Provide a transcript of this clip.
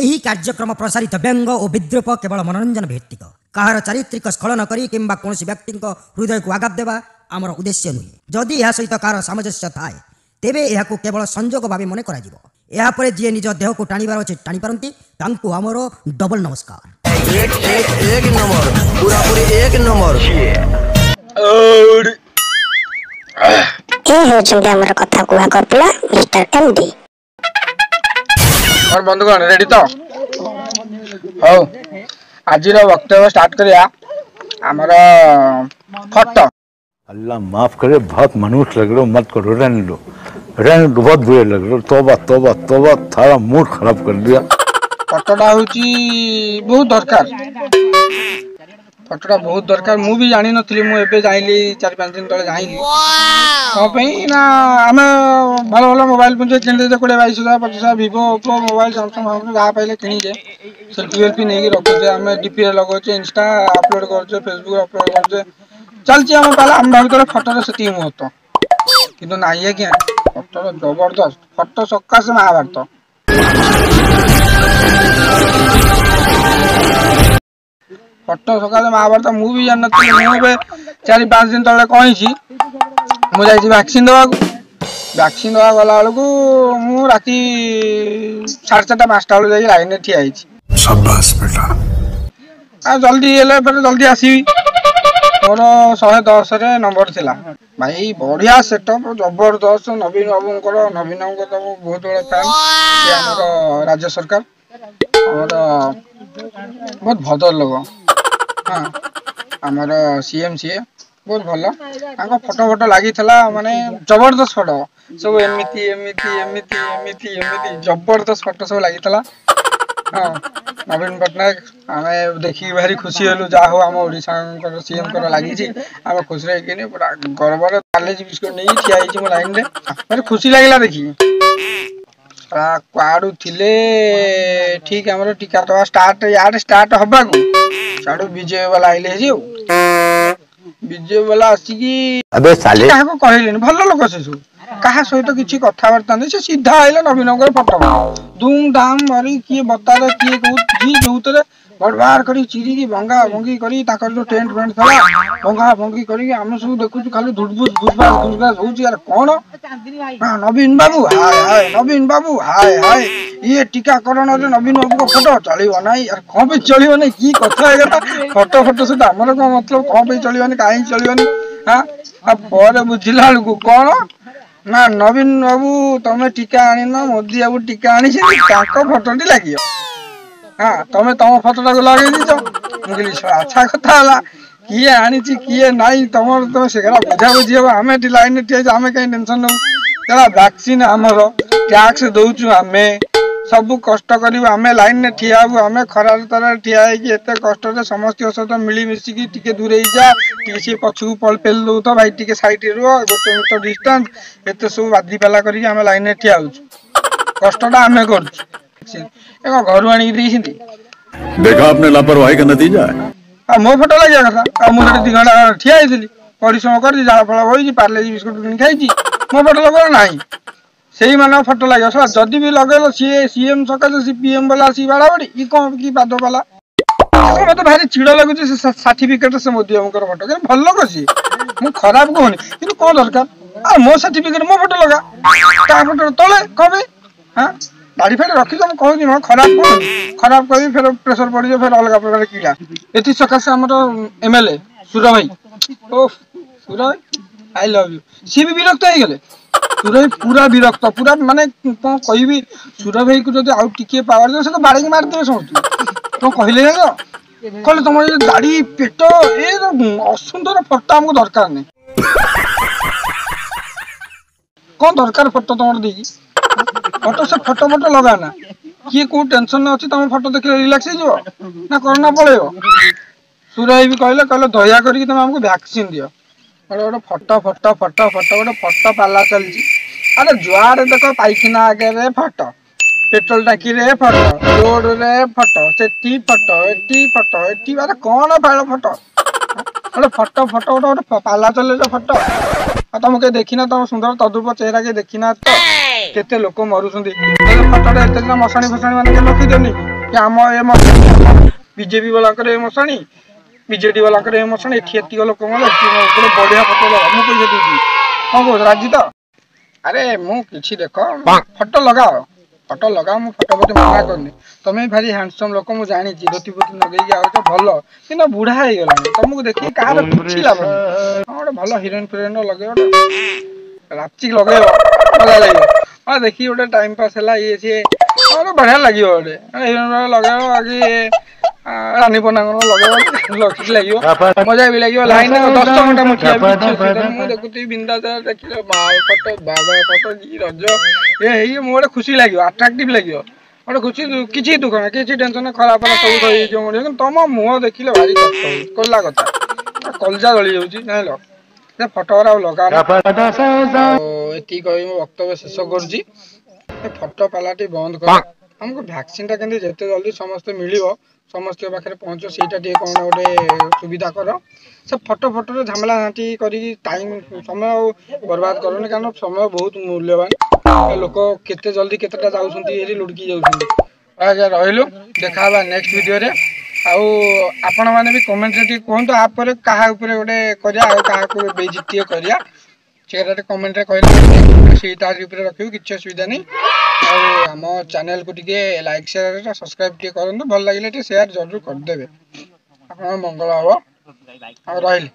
यही कार्यक्रम प्रसारित व्यंग और विद्रूप केवल मनोरंजन भित्तिक कहार चारित्रिक स्खलन करी किंबा कौन व्यक्ति हृदय को आघात देवा आमर उद्देश्य नुहे। जदि यह सहित कहार सामंजस्य थाए तेबे यह केवल संजोग भाव मन कर जी निज देह को टाणिबार अच्छे टाणी पारती आमर डबल नमस्कार। एक नंबर पूरा पूरी एक नंबर हमर कथा कुहा कपिला मिस्टर एमडी और बंधुगण रेडी तो हो आज वक्तव्य स्टार्ट करिया हमारा फोटो। अल्लाह माफ करे, बहुत मनुष्य लग रहे हो, मत करो, रहने दो बहुत बुरे लग रहे हो। तोबा तोबा तोबा, थारा मूड खराब कर दिया। फोटोटा होची बहुत दरकार, फोटोटा बहुत दरकार। मु भी जानी नथली, मु एबे जाइली 4-5 दिन तले जाइली ना आम भल भल मोबाइल पुंजे किणी 20,000 25,000 वीवो ओप्पो मोबाइल सैमसंग जहाँ पाइले किणीजे सेल्फी वेल्फी नहीं रखुचे, आम डीपी लगौचे, इंस्टा अपलोड करछे, फेसबुक अपलोड करछे, चलछि आम पहले आम भर फोटो से महत्व किंतु नाई आज्ञा फोटो जबरदस्त। फोटो सकाशे महाभारत फोटो सकाशे महाभारत मु भी जान मुझे 4-5 दिन तले कही मुझे वैक्सीन दवा गला बेलू मु राति 4:30-5टा बेलू जा लाइन ठिया जल्दी जल्दी आसबि। मोर 110 रे नंबर थिला भाई, बढ़िया सेटअप जबरदस्त। नवीन बाबू नवीन तो बहुत बड़ा फैन, आमर राज्य सरकार बहुत भद्र लोग। हाँ आमर सीएम सीए बहुत भल, फोटो फोटो लगी माने जबरदस्त फोटो सब एमती एमती एमती एमती एमती जबरदस्त फोटो सब लगी। हाँ नवीन पट्टनायक आम देखिए भारी खुशी हलु, जा हो आम ओडिशा सीएम कर लगी आम खुश रही पूरा गर्व पार्लेजी बिस्कुट नहीं ठिया मो लाइन में भारी खुशी लगे देखिए। कुआड़ू थिले ठीक आम टीका दवा स्टार्ट यार स्टार्ट हवा को विजय वाला आइले विजय वाला आसिकी कहले भल लोक से सब क्या सहित किसी कथबार्ता नहीं, से सीधा आइले नवीन फोटो धूम धाम मारी किए बता किए जी जो बड़बार कर चिरी भंगा भंगी कर जो टेंट फेंट था भंगा भंगी करम सब देखु खाली धुटबुस घुसबास घुसबास हो यार कौन। नवीन बाबू हाय हाय, नवीन बाबू हाय हाय, ये टीकाकरण नवीन बाबू को फोटो चलो ना यार, कौन पे चलो ना कि कथा है फोटो फोटो सहित आमर कौन मतलब कौन पे चलो कहीं चलो। हाँ पर बुझला बेलू कौन ना नवीन बाबू तमें टीका आन मोदी बाबू टीका आनी फोटोटी लगे। हाँ तुम तुम फोटोटा को लगे दीच मुझे अच्छा कथा है किए आनी किए ना तुम तुम से बुझा बुझी हम आम लाइन ठिया आम कहीं टेंशन नौ वैक्सीन आमर टैक्स दौचु आम सब कष्ट कर आम लाइन ठिया आम खरार तार ठिया एत कष्ट समस्त सहित मिलमिशिकी टी दूरे जा सी पछक पेल दौ तो भाई टी सैड रुह 1 मीटर डिस्टेंस एत सब बादी पाला कर लाइन ठिया कष्टा आम कर घर आनी देखा आपने लापरवाही का नतीजा है। मो फोटो लगे कथा मुझे 2 घंटा ठिया परिश्रम कर झाड़ फल बही पार्लेजी बिस्कुट किन खाई मो फोटो लगे ना से ही फोटो लगे जदि भी लगे सी सीएम सकाशे सी पीएम वाला सी बाड़ा बाड़ी कौन कि पाद पाला मत भारी चिड़ लगुच सर्टिफिकेट से मोदी बाबू फोटो भल लोक सी मुझे खराब कहूनी कि कौन दरकार मो सर्टिफिकेट मो फोटो लगा क्या फोटो तले कौन हाँ दाढ़ी फाड़ी रखी तो कहूँ खराब खराब कर फिर प्रेसर पड़ जाए फिर अलग प्रकार कीड़ा ये सकाशे आम एमएलए सुर भाई ओ सुर भाई आई लव यू सी भी विरक्त हो गले सुर भाई पूरा विरक्त पूरा माने कौन कहि सुर भाई को जो आउ टिके पावर दे तो बाड़ी मारदे समझ तो कहले ना कहले तुम दाढ़ी पेट ए असुंदर फोटो हमको दरकार नहीं कौन दरकार फोटो तुम देखी फोटो से फोटो फोटो लगाना किए कौ टेंशन अच्छी तुम फोटो देख रिलैक्स हो ना कोरोना पड़ेगा। सूर्य भी कहले कहले दया करके तुम हमको वैक्सीन दियो गोटे फोटो फोटो फोटो फोटो गोटे फोटो पाला चलती अरे जुआर देख पाइखाना आगे रे फोटो पेट्रोल टाकी रे फोटो रोड रे फोटो सेठी फोटो एटी फोटो एटी अरे कौन फाइल फोटो गोटे फोटो फोटो गोटे पाला चले फोटो तुम कहीं देखी तुम सुंदर तद्रुप चेहरा के देखी ना तो केते लोक मरुंट फोटो मशाणी फसाणी मैंने रखी दियो कि आम ए मशाणी बीजेपी वाला ए मशाणी बीजेडी वाला ए मशाणी एति लोक गोटे बढ़िया फोटो लगा मु पैसा दूसरी कौन कह राजी तो अरे मु कि देख फोटो लगाओ मु फोटो बोटे मना करनी तुम्हें भारी हैंडसम लोक मुझे जानी धोती पोती लगे आओ भल कि बुढ़ा हो गला तुमको देखिए कहार किसी लाभ गोटे भल हिरोइन फिरोइन लगे राची लगे मजा लगे हाँ देखिए गोटे टाइम पास है ये सी बढ़िया लगे गोटे हिरोइन लगे आगे रानी पन्ना लगे लगे मजा भी लगे लाइन 10 घंटा मुझे देखुती बिंदा देखिए फोटो बाबा फोटो रज ये मोटे खुशी लगे अट्राक्टिव लगे गोटे खुशी किसी दुख ना किसी टेंशन खराब सब तुम मुह देखिले भारी कष्ट कला कथा कलजा जली जान फोटो लगा ये कह वक्तव्य शेष कर फोटो पालाटी बंद कर हमको वैक्सीन टा केंद्र जिते जल्दी समस्त मिल समस्त पाखे पहुँच से कौन गोटे सुविधा कर से फोटो फोटो झमेला झाँटी कर टाइम समय बर्बाद करोनी कारण समय बहुत मूल्यवान लोक केते जल्दी केतेटा जाऊँगी लुड़की जाऊँगी रही देखा नेक्स्ट वीडियो रे आपण मैंने भी कमेंट रे कहतु आप क्या गोटे कर बेइज्जती करिया से कमेंट कहले से रखियो किसी असुविधा नहीं आम चैनल को टिके लाइक शेयर सब्सक्राइब टे करूँ भल लगे शेयर जरूर करदे आप मंगल हम रही।